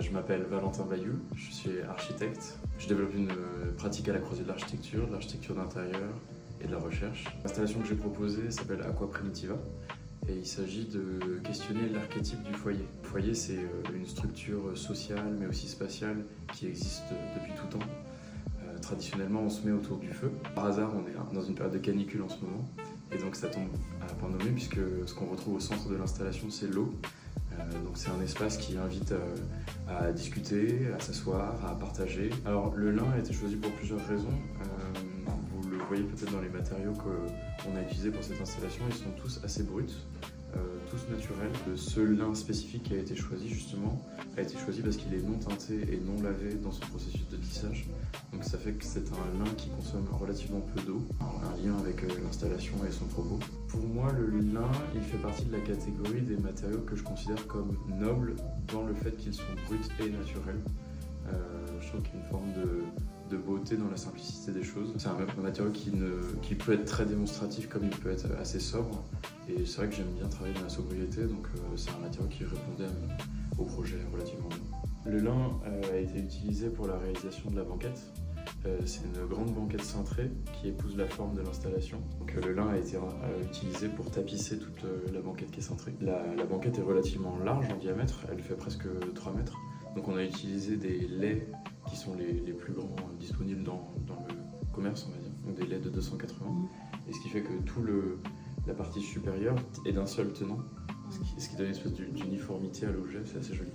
Je m'appelle Valentin Bayou, je suis architecte. Je développe une pratique à la croisée de l'architecture d'intérieur et de la recherche. L'installation que j'ai proposée s'appelle Aqua Primitiva et il s'agit de questionner l'archétype du foyer. Le foyer, c'est une structure sociale mais aussi spatiale qui existe depuis tout temps. Traditionnellement, on se met autour du feu. Par hasard, on est dans une période de canicule en ce moment et donc ça tombe à point nommé puisque ce qu'on retrouve au centre de l'installation, c'est l'eau. Donc c'est un espace qui invite à discuter, à s'asseoir, à partager. Alors le lin a été choisi pour plusieurs raisons. Vous le voyez peut-être dans les matériaux qu'on a utilisés pour cette installation, ils sont tous assez bruts, tous naturels. Le seul lin spécifique qui a été choisi justement a été choisi parce qu'il est non teinté et non lavé dans son processus de tissage. Donc ça fait que c'est un lin qui consomme relativement peu d'eau, un lien avec l'installation et son propos. Pour moi, le lin, il fait partie de la catégorie des matériaux que je considère comme nobles dans le fait qu'ils sont bruts et naturels. Je trouve qu'il y a une forme de beauté dans la simplicité des choses. C'est un matériau qui peut être très démonstratif comme il peut être assez sobre. Et c'est vrai que j'aime bien travailler dans la sobriété, donc c'est un matériau qui répondait au projet relativement bien. Le lin a été utilisé pour la réalisation de la banquette. C'est une grande banquette cintrée qui épouse la forme de l'installation. Donc, le lin a été utilisé pour tapisser toute la banquette qui est cintrée. La banquette est relativement large en diamètre, elle fait presque 3 mètres. Donc on a utilisé des laits qui sont les plus grands disponibles dans le commerce, on va dire. Donc des laits de 280. Et ce qui fait que la partie supérieure est d'un seul tenant, ce qui donne une espèce d'uniformité à l'objet, c'est assez joli.